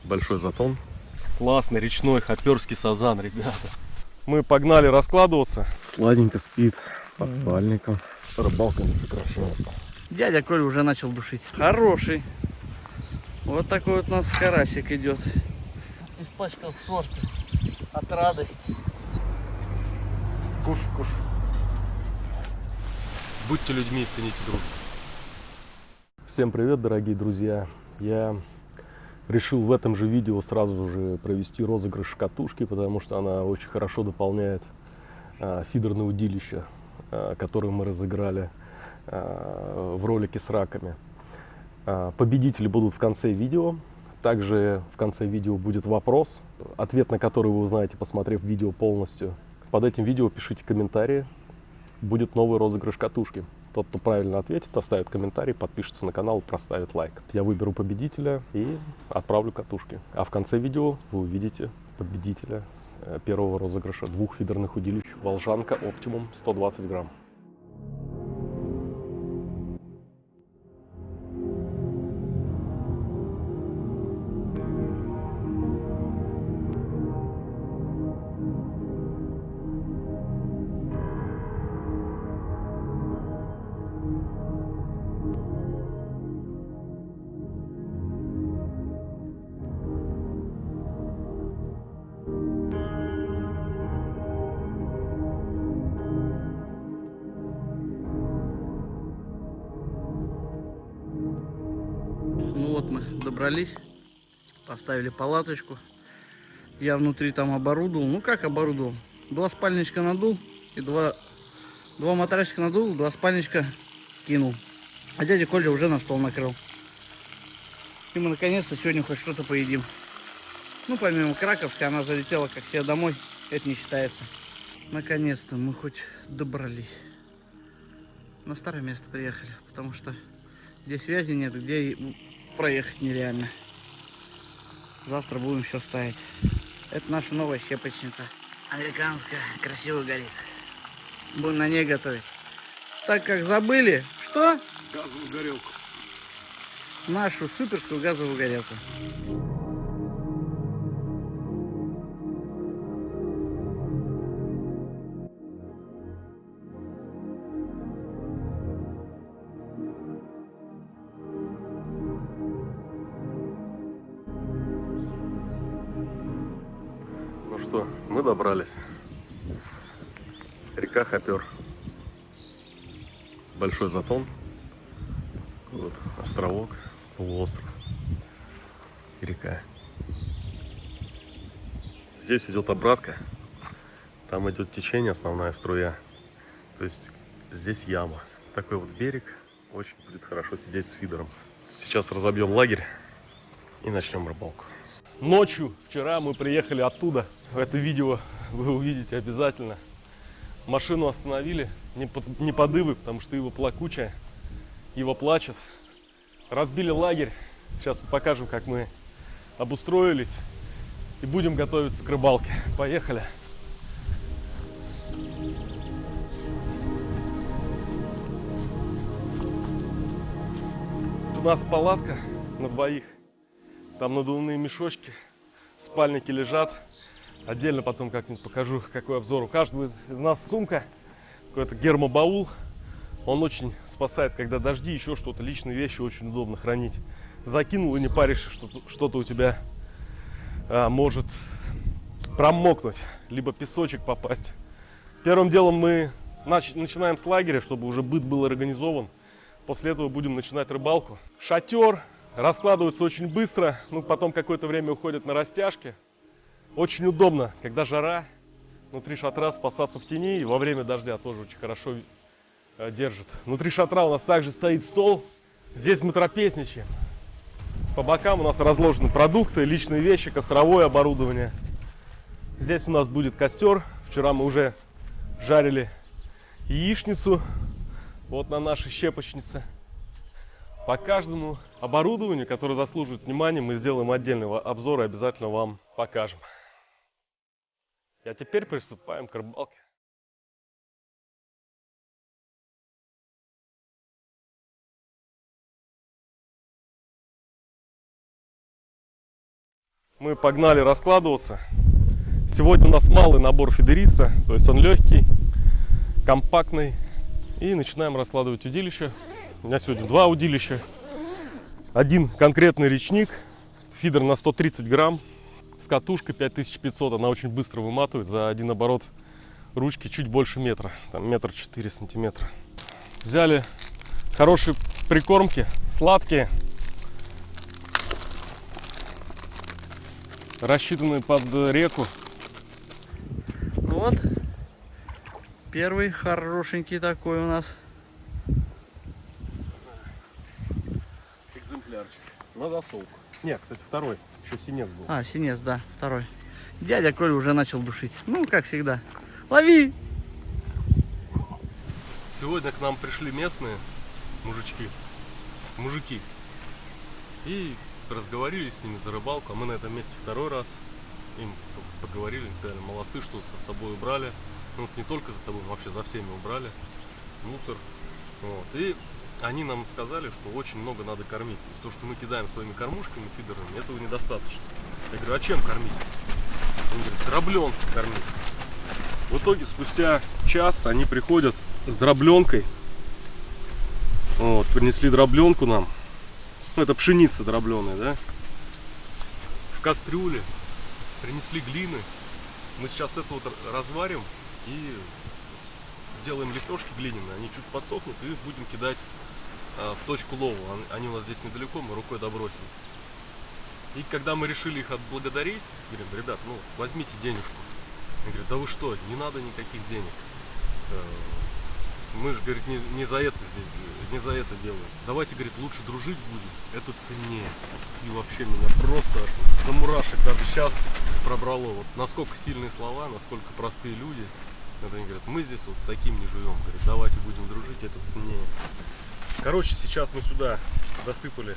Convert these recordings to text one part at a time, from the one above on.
Большой затон. Классный речной хоперский сазан, ребята. Мы погнали раскладываться. Сладенько спит под спальником. Рыбалка не прекращается. Дядя Коля уже начал душить. Хороший. Вот такой вот у нас карасик идет. Испачкал шорты от радости. Куш. Будьте людьми и цените друг. Всем привет, дорогие друзья. Я решил в этом же видео сразу же провести розыгрыш катушки, потому что она очень хорошо дополняет фидерное удилище, которое мы разыграли в ролике с раками. Победители будут в конце видео. Также в конце видео будет вопрос, ответ на который вы узнаете, посмотрев видео полностью. Под этим видео пишите комментарии. Будет новый розыгрыш катушки. Тот, кто правильно ответит, оставит комментарий, подпишется на канал, проставит лайк. Я выберу победителя и отправлю катушки. А в конце видео вы увидите победителя первого розыгрыша двух фидерных удилищ Волжанка Optimum 120 грамм. Вот мы добрались, поставили палаточку. Я внутри там оборудовал. Ну как оборудовал? Два спальничка надул и два матрасика надул, два спальничка кинул. А дядя Коля уже на стол накрыл. И мы наконец-то сегодня хоть что-то поедим. Ну помимо краковской, она залетела как себе домой. Это не считается. Наконец-то мы хоть добрались. На старое место приехали, потому что где связи нет, где и проехать нереально. Завтра будем все ставить. Это наша новая щепочница. Американская, красиво горит. Будем на ней готовить. Так как забыли, что? Газовую горелку. Нашу суперскую газовую горелку. Ну что, мы добрались. Река Хопер. Большой затон. Вот островок, полуостров и река. Здесь идет обратка. Там идет течение, основная струя. То есть здесь яма. Такой вот берег. Очень будет хорошо сидеть с фидером. Сейчас разобьем лагерь и начнем рыбалку. Ночью, вчера мы приехали оттуда. Это видео вы увидите обязательно. Машину остановили, не под Ивой, потому что Ива плакучая. Ива плачет. Разбили лагерь. Сейчас покажем, как мы обустроились. И будем готовиться к рыбалке. Поехали. У нас палатка на двоих. Там надувные мешочки, спальники лежат. Отдельно потом как-нибудь покажу, какой обзор. У каждого из нас сумка, какой-то гермобаул. Он очень спасает, когда дожди, еще что-то, личные вещи очень удобно хранить. Закинул и не паришь, что-то у тебя может промокнуть, либо песочек попасть. Первым делом мы начинаем с лагеря, чтобы уже быт был организован. После этого будем начинать рыбалку. Шатер раскладывается очень быстро, ну потом какое-то время уходит на растяжки. Очень удобно, когда жара, внутри шатра спасаться в тени, и во время дождя тоже очень хорошо держит. Внутри шатра у нас также стоит стол. Здесь мы трапезничаем. По бокам у нас разложены продукты, личные вещи, костровое оборудование. Здесь у нас будет костер. Вчера мы уже жарили яичницу. Вот на нашей щепочнице. По каждому оборудованию, которое заслуживает внимания, мы сделаем отдельный обзор и обязательно вам покажем. А теперь приступаем к рыбалке. Мы погнали раскладываться. Сегодня у нас малый набор фидериста, то есть он легкий, компактный. И начинаем раскладывать удилища. У меня сегодня 2 удилища. Один конкретный речник, фидер на 130 грамм, с катушкой 5500. Она очень быстро выматывает, за один оборот ручки чуть больше метра, там 1,4 сантиметра. Взяли хорошие прикормки, сладкие, рассчитанные под реку. Вот. Первый хорошенький такой у нас. Экземплярчик. На засолку. Нет, кстати, второй. Еще синец был. А, синец, да, второй. Дядя Коля уже начал душить. Ну, как всегда. Лови! Сегодня к нам пришли местные мужики. И разговорились с ними за рыбалку. А мы на этом месте второй раз. Им поговорили, сказали, молодцы, что со собой убрали. Ну, не только за собой, вообще за всеми убрали мусор. Вот. И они нам сказали, что очень много надо кормить. То есть то, что мы кидаем своими кормушками, фидерами, этого недостаточно. Я говорю, а чем кормить? Он говорит, дробленкой кормить. В итоге спустя час они приходят с дробленкой. Вот, принесли дробленку нам. Ну, это пшеница дробленая, да? В кастрюле. Принесли глины. Мы сейчас это вот разварим и сделаем лепешки глиняные. Они чуть подсохнут и будем кидать в точку лова. Они у нас здесь недалеко, мы рукой добросим. И когда мы решили их отблагодарить, говорим, ребят, ну возьмите денежку. Они говорят, да вы что, не надо никаких денег. Мы же, говорит, не за это здесь, не за это делаем. Давайте, говорит, лучше дружить будем, это ценнее. И вообще меня просто до мурашек даже сейчас пробрало. Вот насколько сильные слова, насколько простые люди. Это они говорят, мы здесь вот таким не живем. Говорят, давайте будем дружить, это ценнее. Короче, сейчас мы сюда досыпали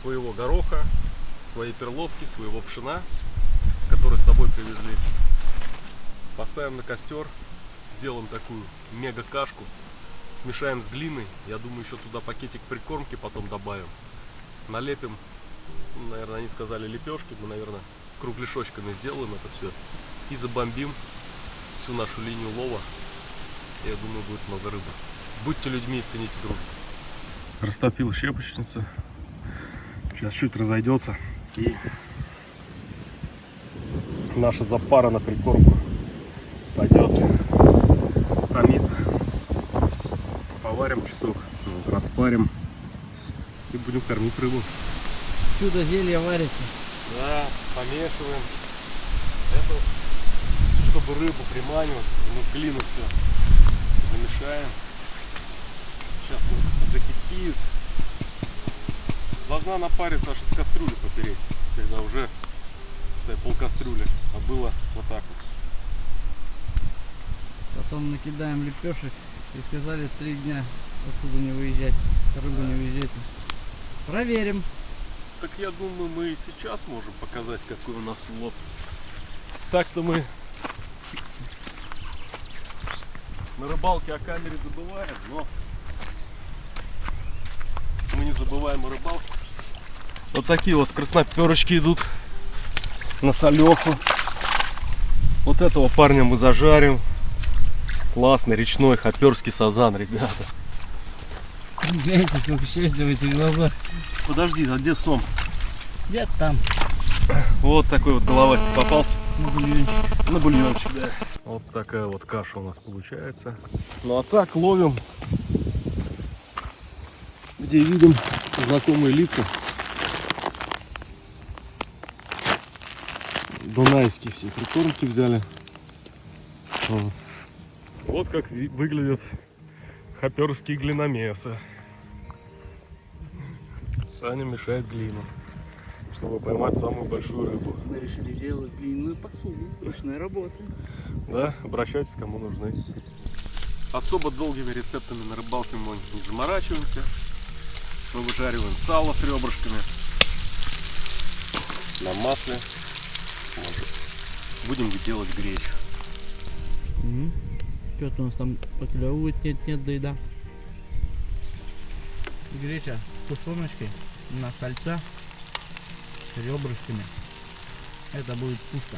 своего гороха, своей перловки, своего пшена, который с собой привезли. Поставим на костер, сделаем такую мега кашку, смешаем с глиной. Я думаю, еще туда пакетик прикормки потом добавим. Налепим, наверное, они сказали лепешки, мы, наверное, кругляшочками сделаем это все. И забомбим всю нашу линию лова. Я думаю, будет много рыбы. Будьте людьми и цените дружбу. Растопил щепочницу. Сейчас чуть разойдется. И наша запара на прикормку пойдет томиться. Поварим часок, вот, распарим и будем кормить рыбу. Чудо зелье варится. Да, помешиваем. Это чтобы рыбу приманивать, мы глину все замешаем. Сейчас закипит. Должна напариться аж из кастрюли попереть, когда уже полкастрюли, а было вот так вот. Потом накидаем лепешек и сказали 3 дня отсюда не выезжать, рыбу не выезжать. Проверим. Так я думаю, мы и сейчас можем показать, какой у нас улов. Так-то мы на рыбалке о камере забываем, но мы не забываем о рыбалке. Вот такие вот красноперочки идут на солеху. Вот этого парня мы зажарим. Классный речной хоперский сазан, ребята. Гляньте, сколько счастья в этих глазах. Подожди, а где сом? Где-то там. Вот такой вот головастик попался. На бульончик. На бульончик, да. Вот такая вот каша у нас получается. Ну а так ловим, где видим знакомые лица. Дунайские все прикормки взяли. Вот как выглядят хоперские глиномесы. Саня мешает глину, чтобы поймать самую большую рыбу. Мы решили сделать глиняную посуду. Ручная работа. Да, обращайтесь, кому нужны. Особо долгими рецептами на рыбалке мы не заморачиваемся. Мы выжариваем сало с ребрышками на масле. Будем делать гречу. Что-то у нас там поклевывает, нет, да и да. Греча с тушеночкой на сальца с ребрышками. Это будет пушка.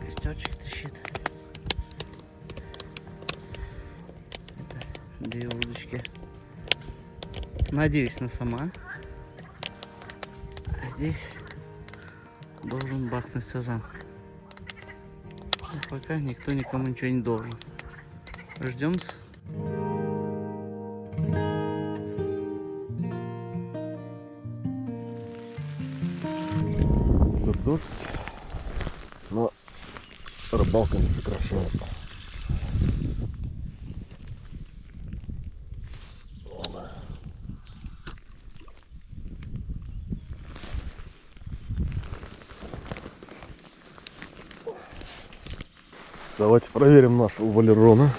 Костёрчик трещит. Это 2 удочки. Надеюсь на сама. А здесь должен бахнуть сазан. Но пока никто никому ничего не должен. Ждем. Тут дождь, но рыбалка не прекращается. Давайте проверим нашего Валерона.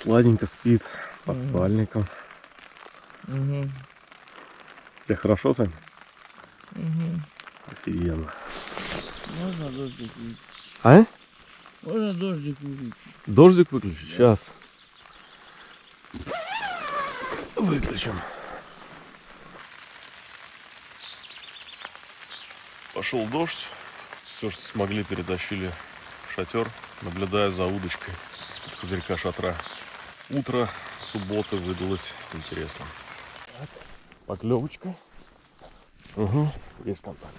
Сладенько спит под спальником. Тебе хорошо, Сань? Офигенно. Можно дождик выключить? А? Можно дождик выключить? Дождик выключить? Сейчас. Выключим. Пошел дождь. Все, что смогли, перетащили в шатер, наблюдая за удочкой из-под козырька шатра. Утро субботы выдалось интересным. Так, поклевочка. Угу, есть контакт.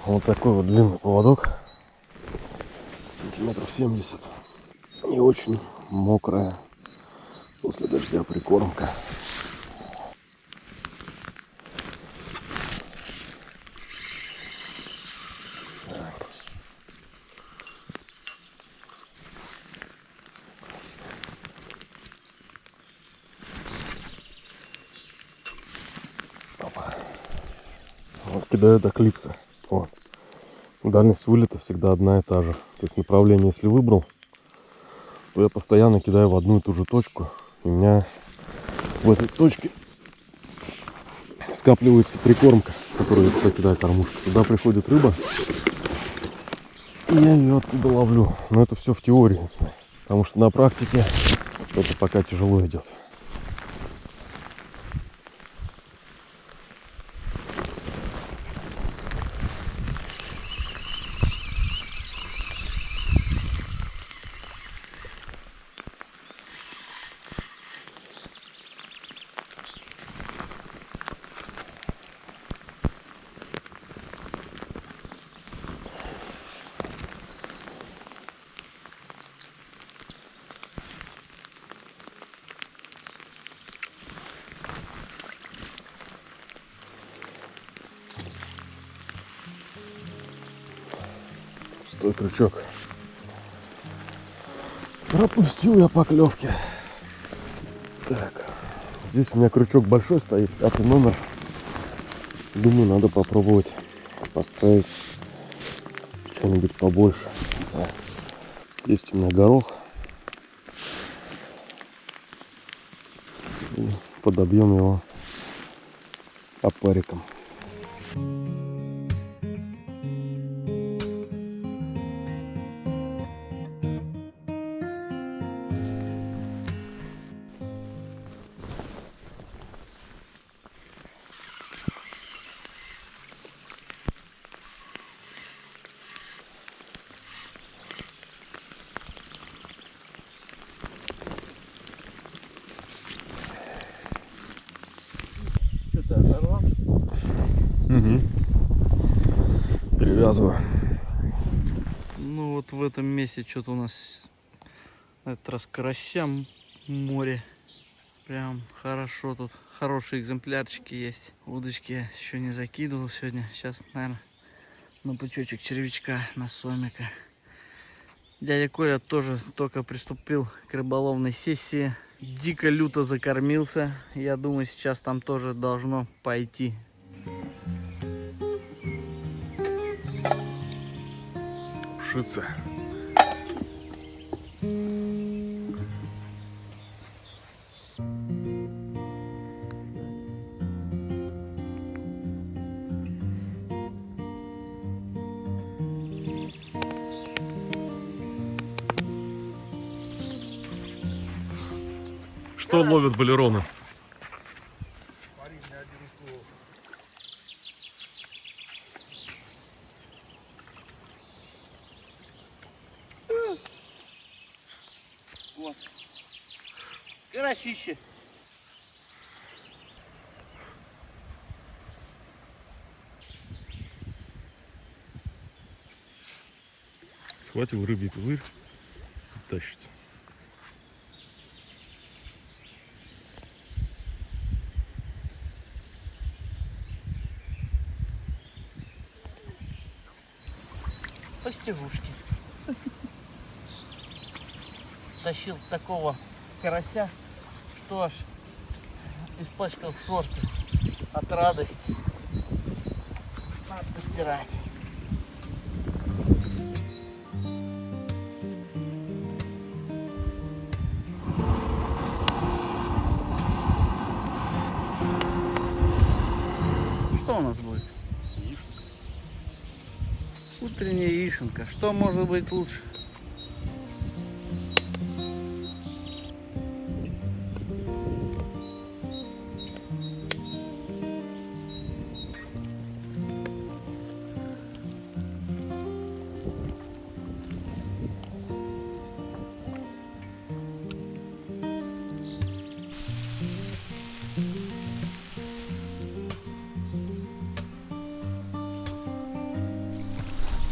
Вот такой вот длинный поводок, сантиметров 70, не очень мокрая после дождя прикормка. Так. Опа. Вот кидаю до клипса. Вот. Дальность вылета всегда одна и та же. То есть направление, если выбрал, то я постоянно кидаю в одну и ту же точку. И у меня в этой точке скапливается прикормка, которую я туда кидаю кормушку. Туда приходит рыба, и я ее оттуда ловлю. Но это все в теории, потому что на практике это пока тяжело идет. Пустой крючок. Пропустил я поклевки. Так, здесь у меня крючок большой стоит, 5 номер. Думаю, надо попробовать поставить что-нибудь побольше. Да. Есть у меня горох. И подобьем его опариком. Что-то оторвал? Угу. Перевязываю. Ну вот в этом месте что-то у нас на этот раз карася море. Прям хорошо тут. Хорошие экземплярчики есть. Удочки я еще не закидывал сегодня. Сейчас, наверное, на пучочек червячка, на сомика. Дядя Коля тоже только приступил к рыболовной сессии. Дико люто закормился. Я думаю, сейчас там тоже должно пойти. Пшица. Что ловят балероны? Вот. Карасище. Схватил рыбий пузырь, тащит. Постигушки. Тащил такого карася, что аж испачкал шорты от радости. Надо постирать. Что у нас будет? Утренняя яишенка. Что может быть лучше?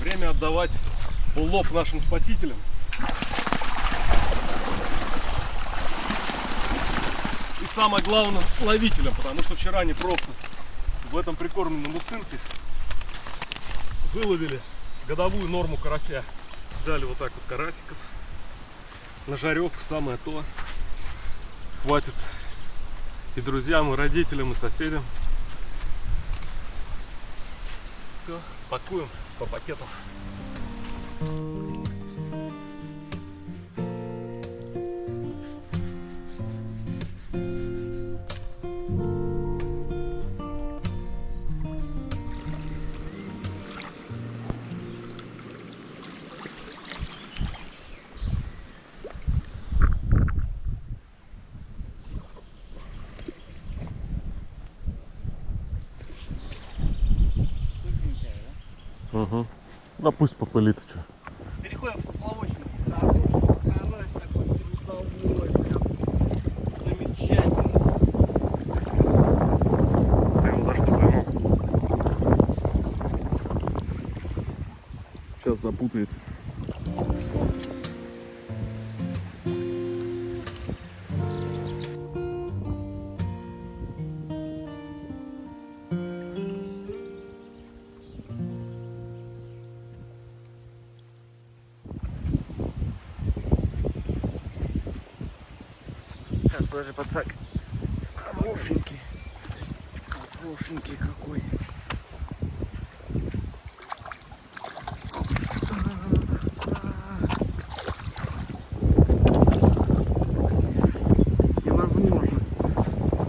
Время отдавать улов нашим спасителям. И самое главное, ловителям, потому что вчера они просто в этом прикормленном усынке выловили годовую норму карася. Взяли вот так вот карасиков на жаревку, самое то. Хватит и друзьям, и родителям, и соседям. Все, пакуем по пакетам. Угу. Да пусть попылит, что. Переходим в поплавочник. Карась такой трудовой, прям замечательно. Ты его за что поймал? Сейчас запутает. Сейчас, подожди, пацак. Хорошенький. Хорошенький какой. Невозможно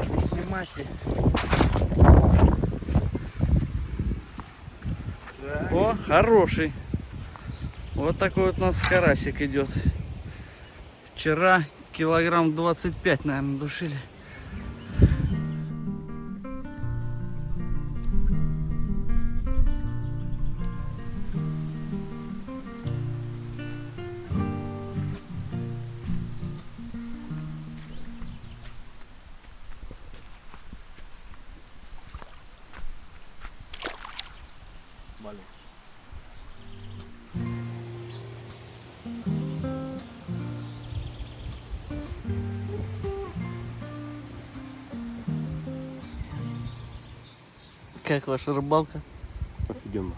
не снимать. О, хороший. Вот такой вот у нас карасик идет. Вчера килограмм 25, наверное, душили. Маленький. Как ваша рыбалка? Офигенно.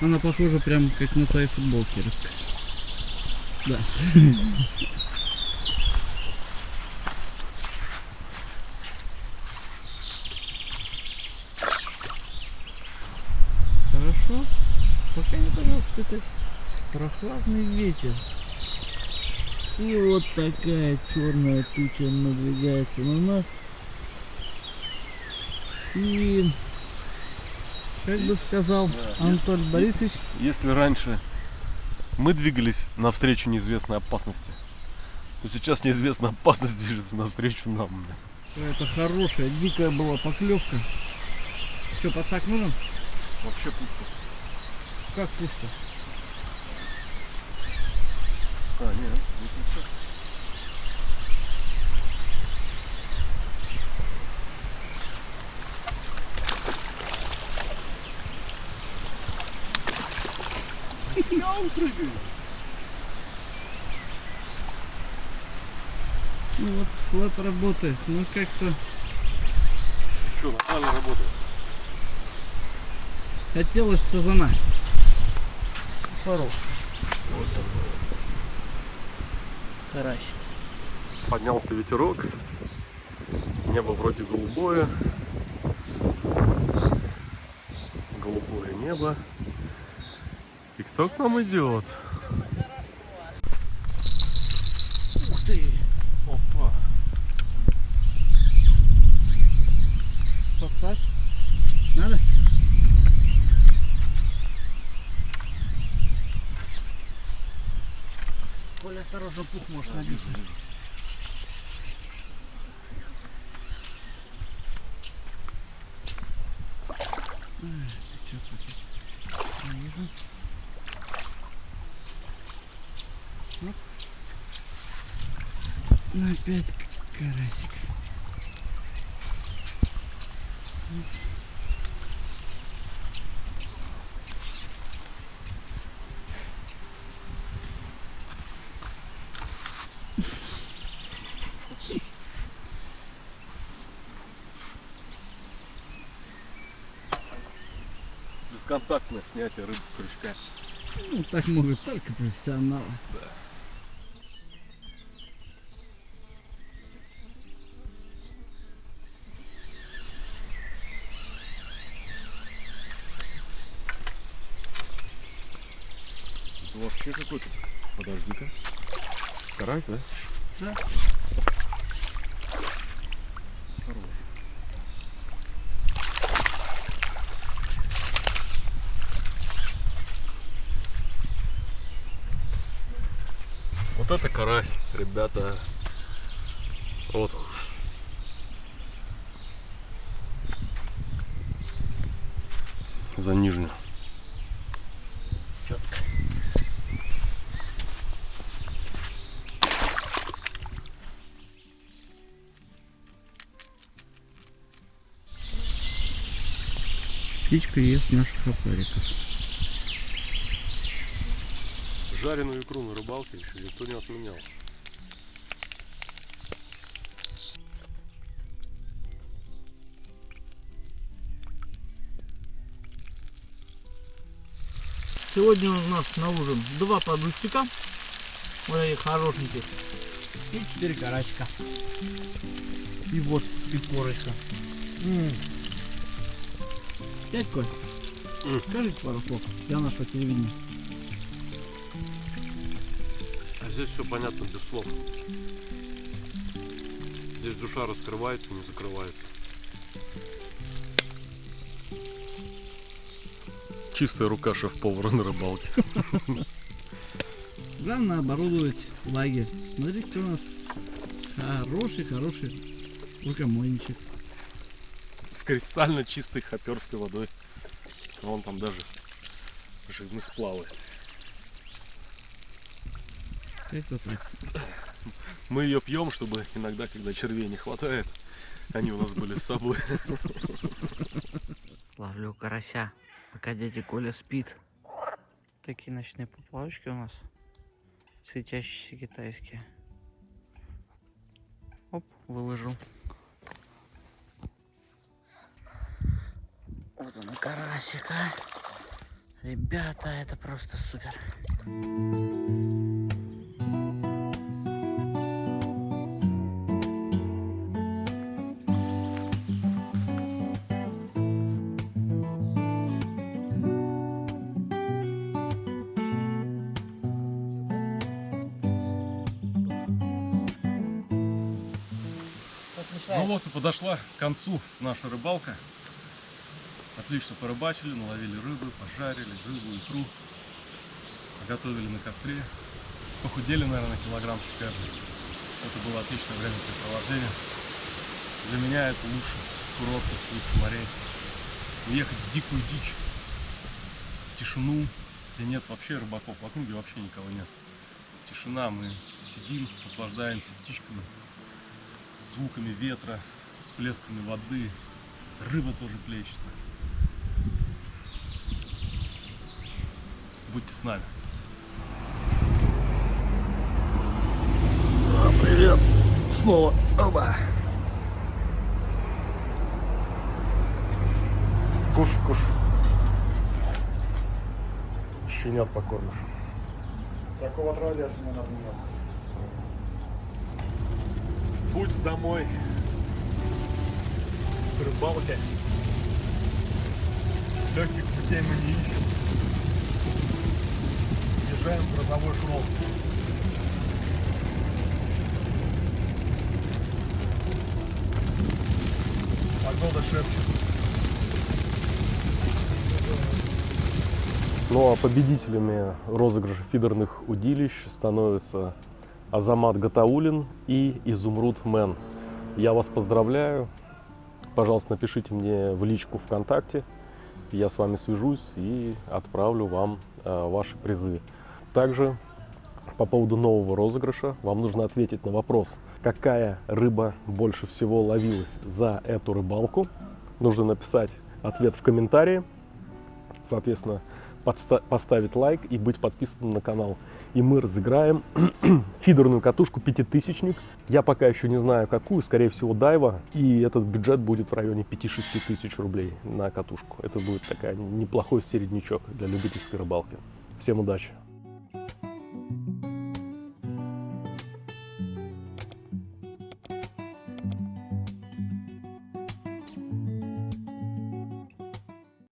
Она похожа прям как на твоей футболке, рыбка. Да. Хорошо. Пока не пожалуйста, какой-то прохладный ветер. И вот такая черная туча надвигается на нас. И, как бы сказал Анатолий Борисович, Если раньше мы двигались навстречу неизвестной опасности, то сейчас неизвестная опасность движется навстречу нам. это хорошая, дикая была поклевка. Че, подсак нужен? Вообще пусто. Как пусто? А, нет, не пусто. Он прыгает. Ну вот, флэт работает, ну как-то Что, нормально работает? хотелось сазана. Хорош. Вот такой. Карась. Поднялся ветерок. Небо вроде голубое. Голубое небо. И кто к нам идет? Ух ты! Опа. Подсак. Надо? Коля, осторожно, пух может набиться. Ну, опять карасик. Бесконтактное снятие рыбы с крючка. Ну, так могут только профессионалы. Да. Это вообще какой-то. Подожди-ка. Карась, да? Да. Хорош. Вот это карась, ребята. Вот он. За нижнюю. Четко. Птичка ест наших опариков. Жареную икру на рыбалке еще никто не отменял. Сегодня у нас на ужин 2 подустика, вот этих хорошеньких, и 4 карасика. И вот и корочка. Дядько, скажите пару слов для нашего телевидения. А здесь все понятно без слов. Здесь душа раскрывается, не закрывается. Чистая рука шеф-повара на рыбалке. Главное оборудовать лагерь. Смотрите, кто у нас хороший рукомойничек. С кристально чистой хоперской водой. Вон там даже жизнь сплавы. Как-то так. Мы ее пьем, чтобы иногда, когда червей не хватает, они у нас были с собой. Ловлю карася, пока дядя Коля спит. Такие ночные поплавочки у нас. Светящиеся китайские. Оп, выложил. Вот он, карасика. Ребята, это просто супер. Ну вот и подошла к концу наша рыбалка. Отлично порыбачили, наловили рыбы, пожарили рыбу, икру, готовили на костре. Похудели, наверное, на килограммчик каждый. Это было отличное времяпрепровождение. Для меня это лучше курортов, лучше морей. Уехать в дикую дичь, в тишину, где нет вообще рыбаков, в округе вообще никого нет. Тишина, мы сидим, наслаждаемся птичками, звуками ветра, всплесками воды, рыба тоже плещется. Будьте с нами. Привет! Снова. Оба! Кушай, кушай. Щенят покормишь. Такого отродясь мне надо нет. Путь домой с рыбалки. Легких путей мы не ищем. Езжаем в грозовой шрот. Погода шепчет. Ну а победителями розыгрыша фидерных удилищ становятся Азамат Гатаулин и Изумруд Мэн. Я вас поздравляю. Пожалуйста, напишите мне в личку ВКонтакте. Я с вами свяжусь и отправлю вам ваши призы. Также по поводу нового розыгрыша вам нужно ответить на вопрос, какая рыба больше всего ловилась за эту рыбалку. Нужно написать ответ в комментарии. Соответственно, поставить лайк и быть подписанным на канал. И мы разыграем фидерную катушку 5000-ник. Я пока еще не знаю какую, скорее всего дайва. И этот бюджет будет в районе 5-6 тысяч рублей на катушку. Это будет такая неплохой середнячок для любительской рыбалки. Всем удачи!